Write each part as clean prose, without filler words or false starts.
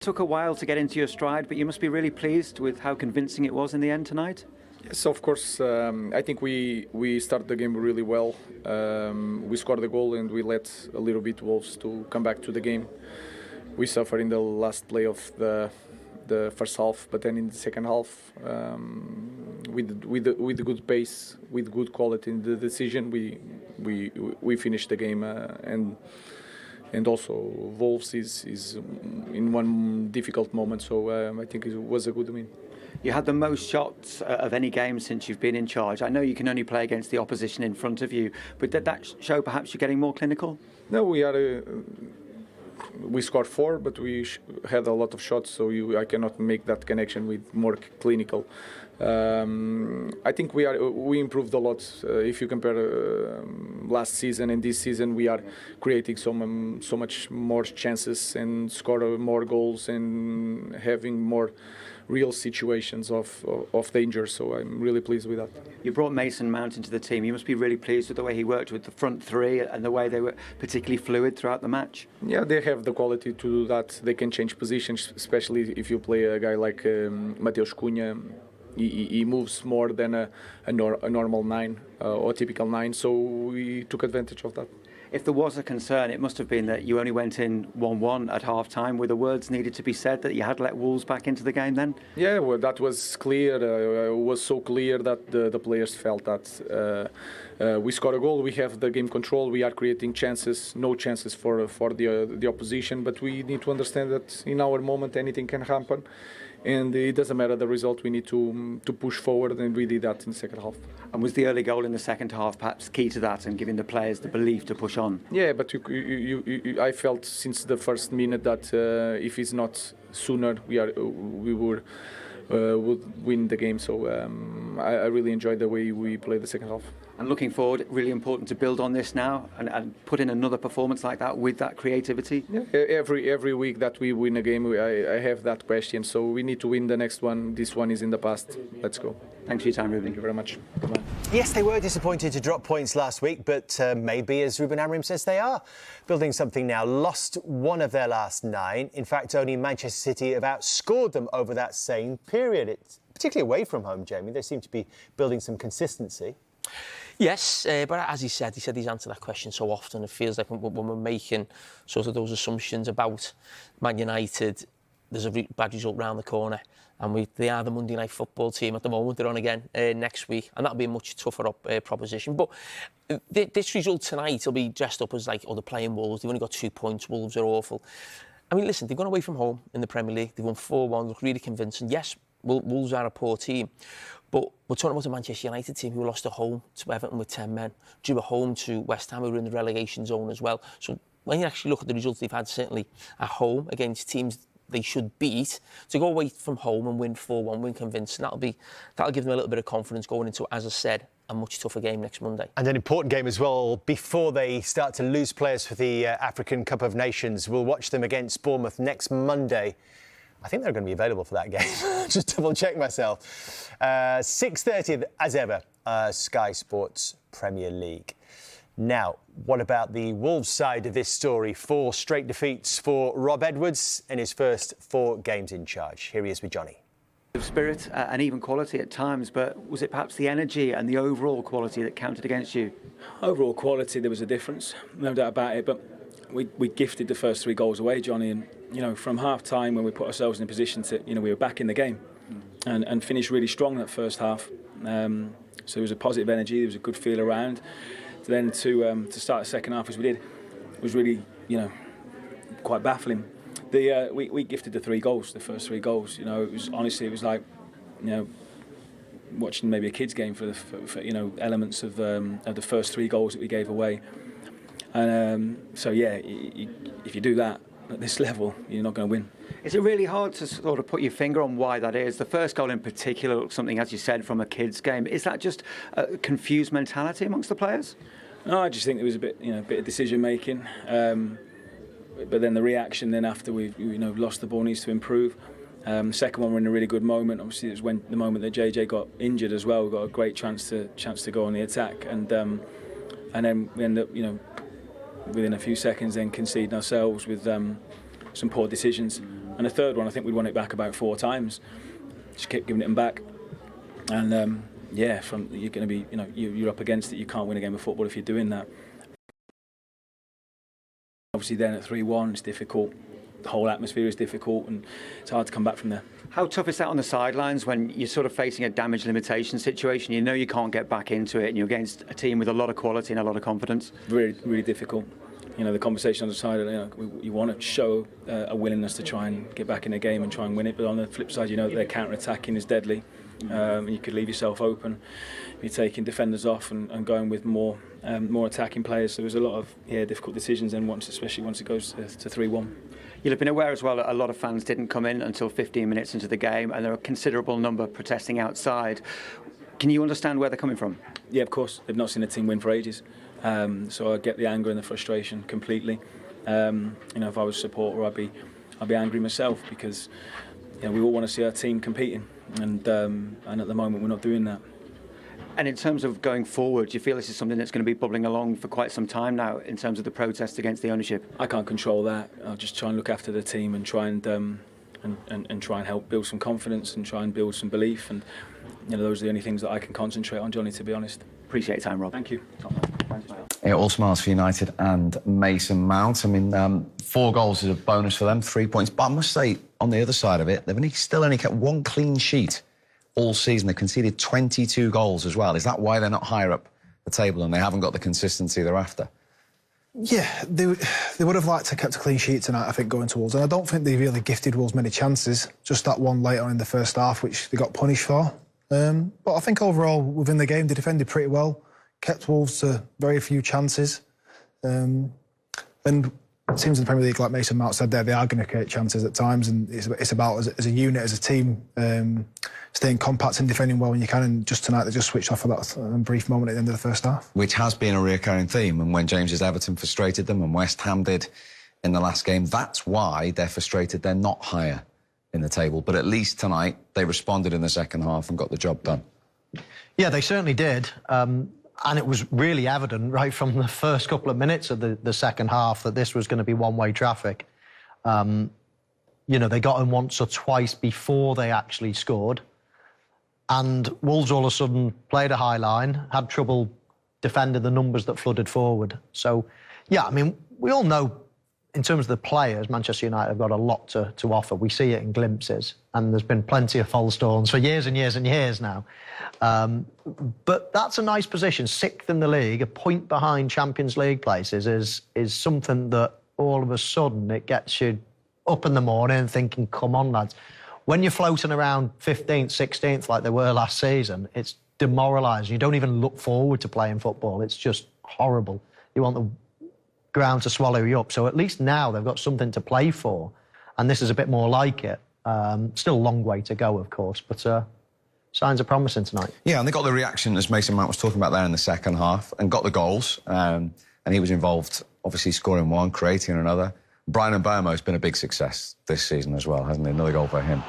Took a while to get into your stride, but you must be really pleased with how convincing it was in the end tonight. Yes, of course. I think we started the game really well. We scored the goal and we let a little bit Wolves to come back to the game. We suffered in the last play of the first half, but then in the second half, with the good pace, with good quality in the decision, we finished the game and also Wolves is in one difficult moment, so I think it was a good win. You had the most shots of any game since you've been in charge. I know you can only play against the opposition in front of you, but did that show perhaps you're getting more clinical? No, we scored 4, but we had a lot of shots, so I cannot make that connection with more clinical. I think we improved a lot. If you compare last season and this season, we are creating so much more chances and score more goals and having more real situations of danger. So I'm really pleased with that. You brought Mason Mount into the team. You must be really pleased with the way he worked with the front three and the way they were particularly fluid throughout the match. Yeah, they have the quality to do that. They can change positions, especially if you play a guy like Mateus Cunha. He moves more than a normal 9 or typical 9, so we took advantage of that. If there was a concern, it must have been that you only went in 1-1 at half-time. Were the words needed to be said that you had let Wolves back into the game then? Yeah, well, that was clear. It was so clear that the players felt that we scored a goal, we have the game control, we are creating chances, no chances for the opposition, but we need to understand that in our moment anything can happen. And it doesn't matter the result, we need to push forward, and we did that in the second half. And was the early goal in the second half perhaps key to that and giving the players the belief to push on? Yeah, but I felt since the first minute that if it's not sooner, we would win the game. So I really enjoyed the way we played the second half. And looking forward, really important to build on this now and put in another performance like that with that creativity. Yeah, every week that we win a game, I have that question. So we need to win the next one. This one is in the past. Let's go. Thanks for your time, Ruben. Thank you very much. Yes, they were disappointed to drop points last week, but maybe, as Ruben Amorim says, they are building something now. Lost 1 of their last 9. In fact, only Manchester City have outscored them over that same period. It's particularly away from home, Jamie. They seem to be building some consistency. Yes, but as he said he's answered that question so often. It feels like when we're making sort of those assumptions about Man United, there's a bad result round the corner, and they are the Monday Night Football team at the moment. They're on again next week, and that'll be a much tougher proposition. But this result tonight will be dressed up as like, oh, they're playing Wolves. They've only got 2 points. Wolves are awful. I mean, listen, they've gone away from home in the Premier League. They've won 4-1, look really convincing. Yes, Wolves are a poor team, but we're talking about a Manchester United team who lost at home to Everton with 10 men, drew at home to West Ham, who were in the relegation zone as well. So when you actually look at the results they've had, certainly at home against teams they should beat, to go away from home and win 4-1, win convincing, that'll give them a little bit of confidence going into, as I said, a much tougher game next Monday. And an important game as well before they start to lose players for the African Cup of Nations. We'll watch them against Bournemouth next Monday. I think they're going to be available for that game. Just double check myself. 6:30 as ever, Sky Sports Premier League. Now, what about the Wolves side of this story? 4 straight defeats for Rob Edwards in his first 4 games in charge. Here he is with Johnny. Spirit and even quality at times, but was it perhaps the energy and the overall quality that counted against you? Overall quality, there was a difference, no doubt about it, but we gifted the first 3 goals away, Johnny, and from half time when we put ourselves in a position to, we were back in the game and finished really strong that first half. So there was a positive energy, there was a good feel around. Then to start the second half as we did was really, quite baffling. We gifted the 3 goals, the first 3 goals. It was like, watching maybe a kids' game for elements of the first 3 goals that we gave away. And if you do that at this level, you're not going to win. Is it really hard to sort of put your finger on why that is? The first goal in particular looks something, as you said, from a kids' game. Is that just a confused mentality amongst the players? No, I just think there was a bit of decision making. But then the reaction then after we've lost the ball needs to improve. The second one, we're in a really good moment. Obviously, it was when the moment that JJ got injured as well. We got a great chance to go on the attack, and then we end up within a few seconds then conceding ourselves with some poor decisions. And the third one, I think we won it back about 4 times. Just kept giving it them back. And yeah, you're going to be, you're up against it. You can't win a game of football if you're doing that. Obviously, then at 3-1, it's difficult. The whole atmosphere is difficult, and it's hard to come back from there. How tough is that on the sidelines when you're sort of facing a damage limitation situation? You know you can't get back into it, and you're against a team with a lot of quality and a lot of confidence. Really, really difficult. The conversation on the side, you want to show a willingness to try and get back in the game and try and win it, but on the flip side, their counter-attacking is deadly. You could leave yourself open. You're taking defenders off and going with more attacking players. So there's a lot of difficult decisions, and especially once it goes to 3-1. You'll have been aware as well that a lot of fans didn't come in until 15 minutes into the game, and there are a considerable number protesting outside. Can you understand where they're coming from? Yeah, of course. They've not seen a team win for ages. So I get the anger and the frustration completely. If I was a supporter, I'd be angry myself, because we all want to see our team competing, and at the moment we're not doing that. And in terms of going forward, do you feel this is something that's going to be bubbling along for quite some time now in terms of the protests against the ownership? I can't control that. I'll just try and look after the team and try and try and help build some confidence and try and build some belief. And those are the only things that I can concentrate on, Johnny, to be honest. Appreciate your time, Rob. Thank you. It all smiles for United and Mason Mount. 4 goals is a bonus for them, 3 points. But I must say, on the other side of it, they've still only kept 1 clean sheet all season. They've conceded 22 goals as well. Is that why they're not higher up the table and they haven't got the consistency they're after? Yeah, they would have liked to have kept a clean sheet tonight, I think, going to Wolves. And I don't think they really gifted Wolves many chances. Just that one late on in the first half, which they got punished for. But I think overall, within the game, they defended pretty well. Kept Wolves to very few chances. And teams in the Premier League, like Mason Mount said there, they are going to create chances at times, and it's about, as a unit, as a team, staying compact and defending well when you can. And just tonight, they just switched off for that brief moment at the end of the first half. Which has been a recurring theme, and when James's Everton frustrated them and West Ham did in the last game, that's why they're frustrated. They're not higher in the table, but at least tonight they responded in the second half and got the job done. Yeah, they certainly did. And it was really evident right from the first couple of minutes of the second half that this was going to be one-way traffic. They got in once or twice before they actually scored. And Wolves all of a sudden played a high line, had trouble defending the numbers that flooded forward. So, yeah, we all know in terms of the players, Manchester United have got a lot to offer. We see it in glimpses, and there's been plenty of false dawns for years and years and years now. But that's a nice position. 6th in the league, a point behind Champions League places is something that all of a sudden it gets you up in the morning thinking, come on, lads. When you're floating around 15th, 16th like they were last season, it's demoralising. You don't even look forward to playing football. It's just horrible. You want the ground to swallow you up. So at least now they've got something to play for, and this is a bit more like it. Still a long way to go, of course, but signs are promising tonight. Yeah, and they got the reaction, as Mason Mount was talking about there in the second half, and got the goals, and he was involved, obviously scoring one, creating another. Brian Mbeumo's been a big success this season as well, hasn't he? Another goal for him.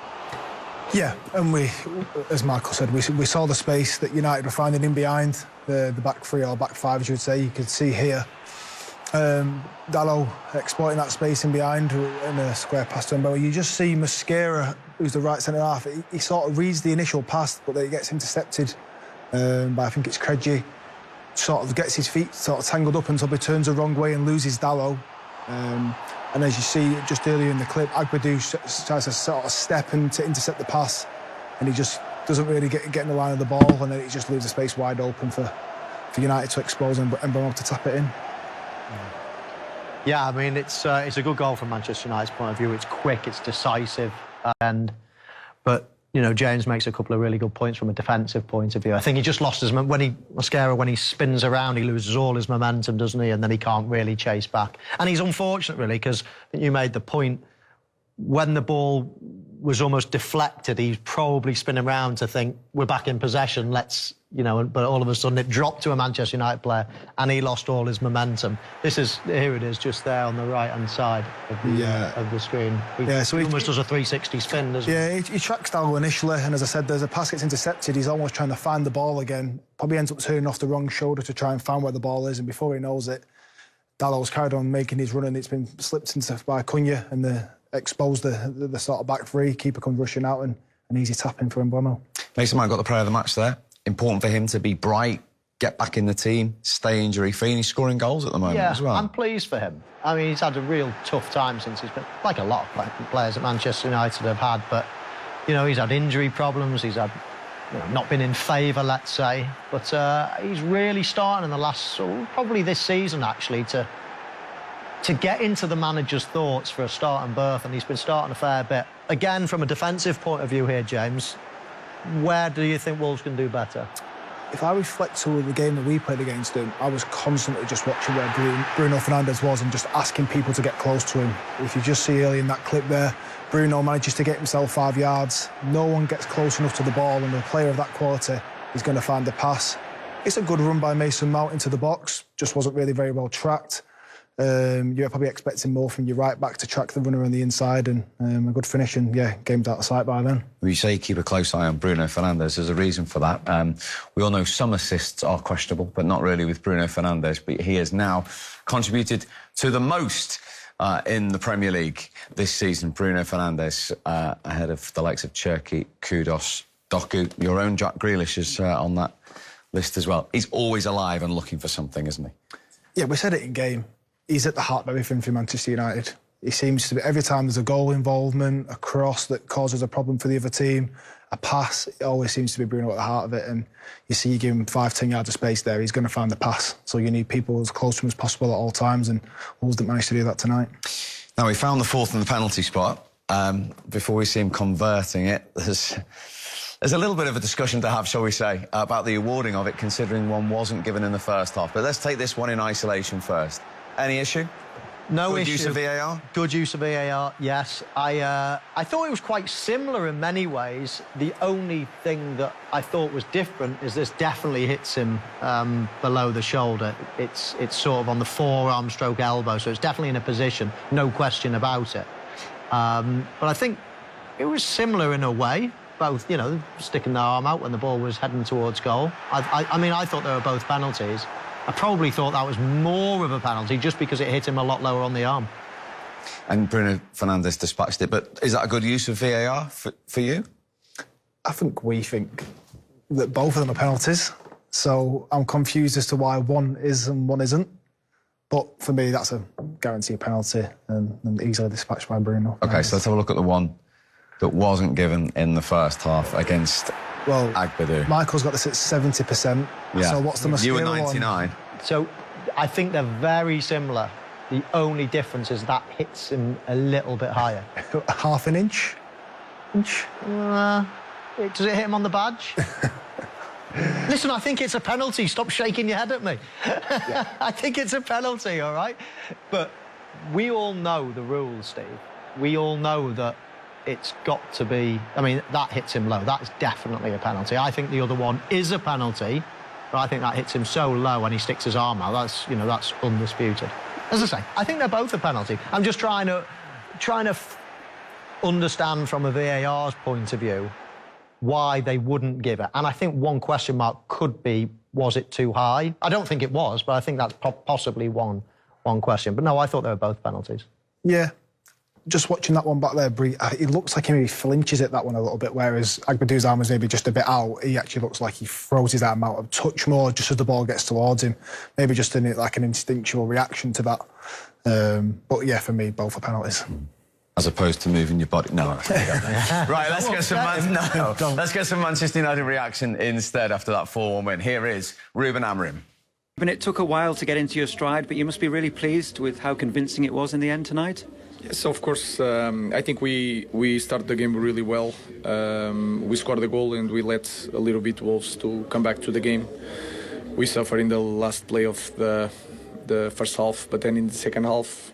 Yeah, and we, as Michael said, we saw the space that United were finding in behind the back 3 or back 5, as you would say. You could see here Dalot exploiting that space in behind in a square pass to Mbeumo. You just see Mosquera, who's the right centre half. He sort of reads the initial pass, but then he gets intercepted by, I think it's Carragher. Sort of gets his feet sort of tangled up until he turns the wrong way and loses Dalot. And as you see just earlier in the clip, Agbadou tries to sort of step and to intercept the pass, and he just doesn't really get in the line of the ball, and then it just leaves the space wide open for United to expose and Mbeumo to tap it in. Yeah, it's a good goal from Manchester United's point of view. It's quick, it's decisive, but James makes a couple of really good points from a defensive point of view. I think he just lost his Mosquera when he spins around, he loses all his momentum, doesn't he? And then he can't really chase back. And he's unfortunate, really, because I think you made the point, when the ball was almost deflected, he's probably spinning around to think, we're back in possession, let's, but all of a sudden it dropped to a Manchester United player and he lost all his momentum. Here it is, just there on the right-hand side of the screen. So he almost does a 360 spin, doesn't he? Yeah, he tracks Dalot initially, and as I said, there's a pass gets intercepted, he's almost trying to find the ball again, probably ends up turning off the wrong shoulder to try and find where the ball is, and before he knows it, Dalot's carried on making his run, and it's been slipped into by Cunha, and expose the sort of back three. Keeper comes rushing out and an easy tap in for Mbeumo. Mason Mount got the player of the match there. Important for him to be bright, get back in the team, stay injury-free, and he's scoring goals at the moment as well. I'm pleased for him. I mean, he's had a real tough time since he's been, like a lot of players at Manchester United have had, but, you know, he's had injury problems, he's had, you know, not been in favour, let's say, but he's really starting in the last, probably this season, actually, to get into the manager's thoughts for a starting berth, and he's been starting a fair bit. Again, from a defensive point of view here, James, where do you think Wolves can do better? If I reflect to the game that we played against him, I was constantly just watching where Bruno Fernandes was and just asking people to get close to him. If you just see early in that clip there, Bruno manages to get himself 5 yards. No one gets close enough to the ball, and a player of that quality is going to find the pass. It's a good run by Mason Mount into the box, just wasn't really very well tracked. You're probably expecting more from your right back to track the runner on the inside, and a good finish, and yeah, game's out of sight by then. You say you keep a close eye on Bruno Fernandes. There's a reason for that. We all know some assists are questionable, but not really with Bruno Fernandes. But he has now contributed to the most in the Premier League this season. Bruno Fernandes ahead of the likes of Cherki, Kudos, Doku. Your own Jack Grealish is on that list as well. He's always alive and looking for something, isn't he? Yeah, we said it in game. He's at the heart of everything for Manchester United. He seems to be, every time there's a goal involvement, a cross that causes a problem for the other team, a pass, it always seems to be Bruno at the heart of it. And you see, you give him 5-10 yards of space there, he's going to find the pass. So you need people as close to him as possible at all times, and Wolves didn't manage to do that tonight. Now, we found the fourth in the penalty spot. Before we see him converting it, there's a little bit of a discussion to have, shall we say, about the awarding of it, considering one wasn't given in the first half. But let's take this one in isolation first. Any issue? No Good issue. use of VAR? Good use of VAR, yes. I thought it was quite similar in many ways. The only thing that I thought was different is this definitely hits him below the shoulder. It's sort of on the forearm stroke elbow, so it's definitely in a position, no question about it. But I think it was similar in a way. Both, you know, sticking their arm out when the ball was heading towards goal. I mean, I thought they were both penalties. I probably thought that was more of a penalty just because it hit him a lot lower on the arm. And Bruno Fernandes dispatched it, but is that a good use of VAR for you? I think we think that both of them are penalties, so I'm confused as to why one is and one isn't. But for me, that's a guaranteed penalty and easily dispatched by Bruno. OK, so let's have a look at the one that wasn't given in the first half against Agbadou. Michael's got this at 70%. Yeah. So what's the mistake? You were 99. So I think they're very similar. The only difference is that hits him a little bit higher. Half an inch? Does it hit him on the badge? Listen, I think it's a penalty. Stop shaking your head at me. Yeah. I think it's a penalty, all right? But we all know the rules, Steve. We all know that it's got to be... I mean, that hits him low. That is definitely a penalty. I think the other one is a penalty, but I think that hits him so low and he sticks his arm out. That's, you know, that's undisputed. As I say, I think they're both a penalty. I'm just trying to understand from a VAR's point of view why they wouldn't give it. And I think one question mark could be, was it too high? I don't think it was, but I think that's possibly one question. But no, I thought they were both penalties. Yeah. Just watching that one back there, it looks like he maybe flinches at that one a little bit, whereas Agbadou's arm was maybe just a bit out. He actually looks like he throws his arm out a touch more just as the ball gets towards him. Maybe just like an instinctual reaction to that. But yeah, for me, both are penalties. As opposed to moving your body. No. Right, let's get some Manchester United reaction instead after that 4-1 win. Here is Ruben Amorim. It took a while to get into your stride, but you must be really pleased with how convincing it was in the end tonight. Yes, of course. I think we started the game really well. We scored the goal and we let a little bit Wolves to come back to the game. We suffered in the last play of the first half, but then in the second half,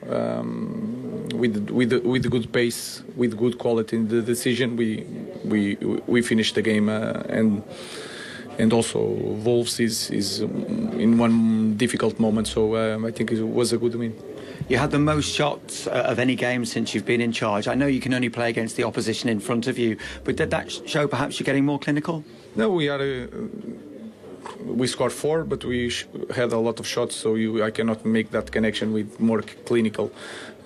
with good pace, with good quality in the decision, we finished the game and also Wolves is in one difficult moment, so I think it was a good win. You had the most shots of any game since you've been in charge. I know you can only play against the opposition in front of you, but did that show perhaps you're getting more clinical? No, we are we scored 4, but we had a lot of shots, so I cannot make that connection with more clinical.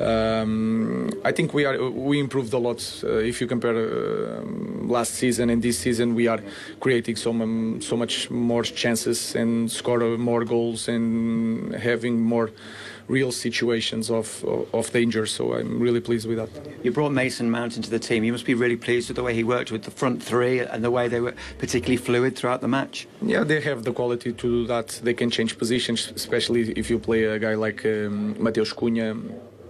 I think we improved a lot. If you compare last season and this season, we are creating so much more chances and score more goals and having more real situations of danger. So I'm really pleased with that. You brought Mason Mount into the team. You must be really pleased with the way he worked with the front three and the way they were particularly fluid throughout the match. Yeah, they have the quality to do that. They can change positions, especially if you play a guy like Mateus Cunha.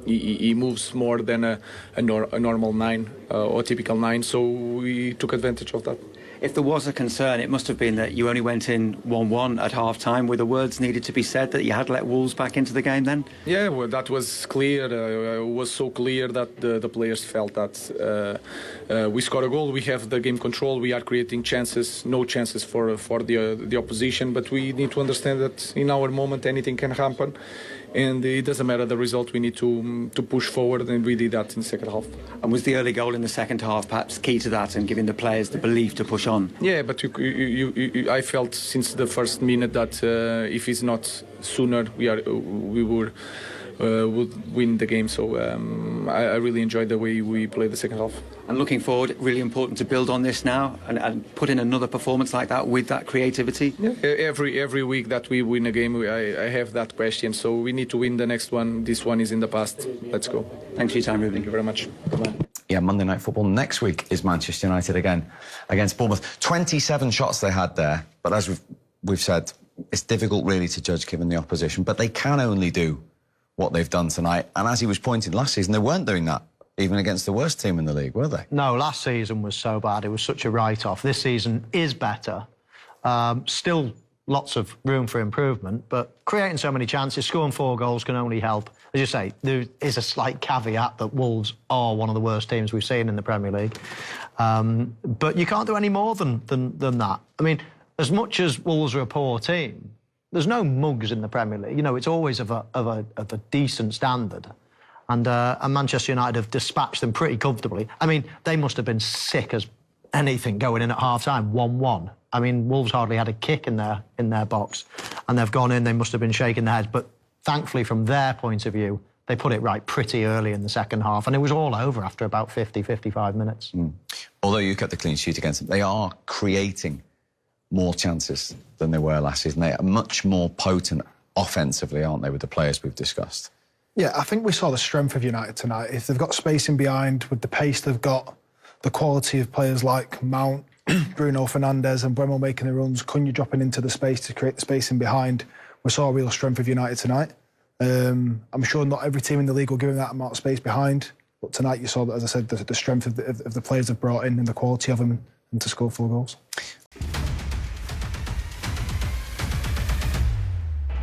He moves more than a normal 9 or typical 9, so we took advantage of that. If there was a concern, it must have been that you only went in 1-1 at half-time. Were the words needed to be said that you had let Wolves back into the game then? Yeah, well, that was clear. It was so clear that the players felt that we scored a goal, we have the game control, we are creating chances, no chances for the opposition, but we need to understand that in our moment anything can happen. And it doesn't matter the result, we need to push forward, and we did that in the second half. And was the early goal in the second half perhaps key to that and giving the players the belief to push on? Yeah, but I felt since the first minute that if it's not sooner, we would win the game. So I really enjoyed the way we played the second half. And looking forward, really important to build on this now and put in another performance like that with that creativity. Yeah. Every week that we win a game, I have that question. So we need to win the next one. This one is in the past. Let's go. Thanks for your time, Ruben. Thank you very much. Bye-bye. Yeah, Monday Night Football next week is Manchester United again against Bournemouth. 27 shots they had there, but as we've said, it's difficult really to judge given the opposition, but they can only do what they've done tonight. And as he was pointing last season, they weren't doing that even against the worst team in the league, were they? No, last season was so bad. It was such a write-off. This season is better. Still lots of room for improvement, but creating so many chances, scoring 4 goals can only help. As you say, there is a slight caveat that Wolves are one of the worst teams we've seen in the Premier League. But you can't do any more than that. I mean, as much as Wolves are a poor team, there's no mugs in the Premier League. You know, it's always of a decent standard. And Manchester United have dispatched them pretty comfortably. I mean, they must have been sick as anything going in at half-time, 1-1. I mean, Wolves hardly had a kick in their box, and they've gone in, they must have been shaking their heads. But thankfully, from their point of view, they put it right pretty early in the second half, and it was all over after about 50, 55 minutes. Although you kept the clean sheet against them, they are creating more chances than they were last season. They are much more potent offensively, aren't they, with the players we've discussed? Yeah, I think we saw the strength of United tonight. If they've got space in behind, with the pace they've got, the quality of players like Mount, Bruno Fernandes and Bremo making the runs, Cunha dropping into the space to create the space in behind, we saw a real strength of United tonight. I'm sure not every team in the league will give them that amount of space behind, but tonight you saw that, as I said, the strength of the players they've brought in and the quality of them, and to score 4 goals.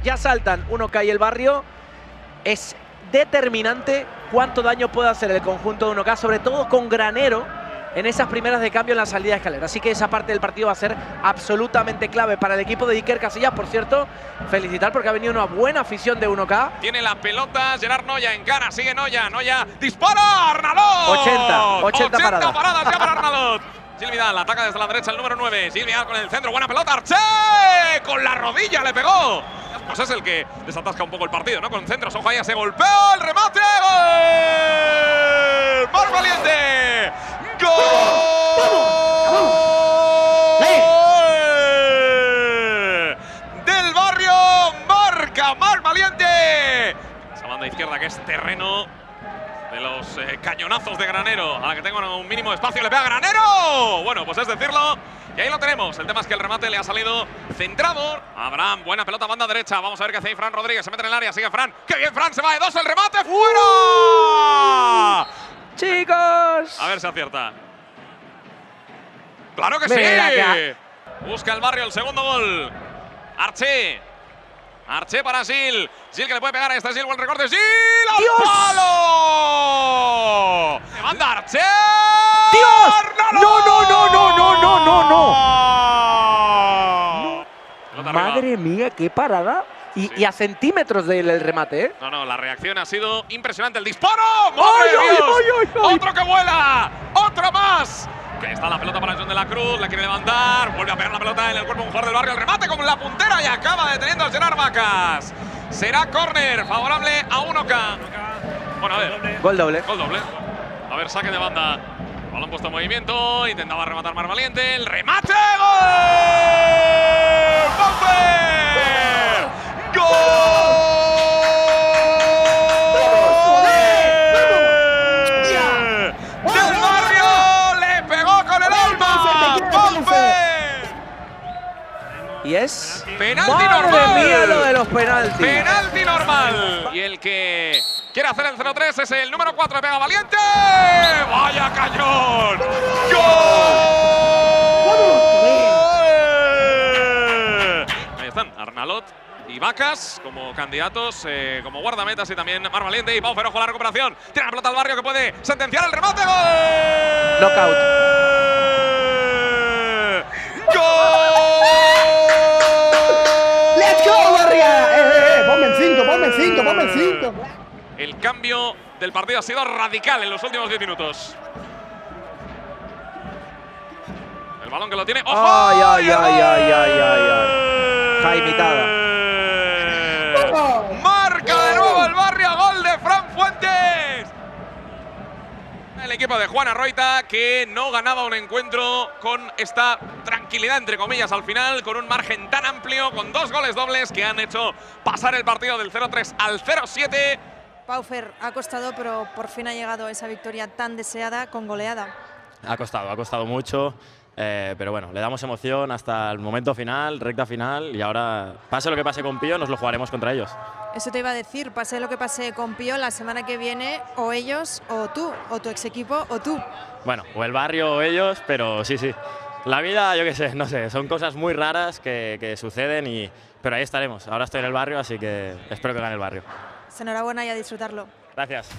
Ya saltan 1K y el Barrio. Es determinante cuánto daño puede hacer el conjunto de 1K, sobre todo con Granero en esas primeras de cambio en la salida de escalera. Así que esa parte del partido va a ser absolutamente clave para el equipo de Iker Casillas. Por cierto, felicitar porque ha venido una buena afición de 1K. Tiene la pelota, Gerard Noya encara, sigue Noya, Noya dispara, Arnalot. 80 paradas. paradas ya para Arnalot. Gil Vidal ataca desde la derecha el número 9. Gil Vidal con el centro, buena pelota, Arché, con la rodilla le pegó. Pues es el que desatasca un poco el partido, ¿no? Con centros, ojo ahí, se golpeó, el remate, ¡gol! ¡Mar Valiente! ¡Gol! ¡Del Barrio! ¡Marca Mar Valiente! Esa banda izquierda que es terreno de los cañonazos de Granero, a la que tengo un mínimo de espacio, le pega Granero. Bueno, pues es decirlo, y ahí lo tenemos. El tema es que el remate le ha salido centrado. Abraham, buena pelota, banda derecha. Vamos a ver qué hace ahí Fran Rodríguez. Se mete en el área, sigue Fran. ¡Qué bien, Fran! Se va de 2, el remate, ¡fuera! ¡Chicos! A ver si acierta. ¡Claro que Mira sí! acá. Busca el Barrio el segundo gol. Arché. Arché para Gil. Gil que le puede pegar a este Gil. Buen recorte. Gil al palo. Le manda Arché. ¡Dios! ¡No! Madre mía, qué parada. Y a centímetros del remate, ¿eh? No, la reacción ha sido impresionante. ¡El disparo! ¡Madre de Dios! ¡Otro que vuela! ¡Otro más! Que está la pelota para John de la Cruz, la quiere levantar, vuelve a pegar la pelota en el cuerpo de un jugador del Barrio, el remate con la puntera y acaba deteniendo a Gerard Vacas. Será córner favorable a 1K. Bueno, a ver. Gol doble. Gol doble. A ver, saque de banda. Balón puesto en movimiento, intentaba rematar Mar Valiente, el remate, ¡gol! ¡Paufer! ¡Gol! ¡Del Barrio! ¡Le pegó con el alma! ¡Paufer! Y es… ¡Penalti ¡Madre normal! mía lo de los penaltis! ¡Penalti normal! Y el que quiere hacer el 0-3 es el número 4 de Pega Valiente. ¡Vaya cañón! ¡Gol! Ahí están Arnalot y Vacas como candidatos, como guardametas, y también Mar Valiente y Pau Ferojo la recuperación. Tiene la pelota al Barrio que puede sentenciar el remate. ¡Gol! Knockout. ¡Gol! ¡Let's go, Barria! Ponme el 5, ponme el 5. El cambio del partido ha sido radical en los últimos 10 minutos. El balón que lo tiene. ¡Ojo! ¡Ay, ay, ay, ay, ay, ay, ay! Jaimitada. Marca de nuevo el Barrio, gol de Fran Fuentes. El equipo de Juan Arroita, que no ganaba un encuentro con esta tranquilidad, entre comillas, al final, con un margen tan amplio, con 2 goles dobles que han hecho pasar el partido del 0-3 al 0-7. Paufer, ha costado, pero por fin ha llegado esa victoria tan deseada con goleada. Ha costado mucho, pero bueno, le damos emoción hasta el momento final, recta final, y ahora, pase lo que pase con Pío, nos lo jugaremos contra ellos. Eso te iba a decir, pase lo que pase con Pío, la semana que viene, o ellos, o tú, o tu ex equipo, o tú. Bueno, o el Barrio o ellos, pero sí. La vida, yo qué sé, no sé, son cosas muy raras que suceden, pero ahí estaremos. Ahora estoy en el Barrio, así que espero que gane el Barrio. Enhorabuena y a disfrutarlo. Gracias.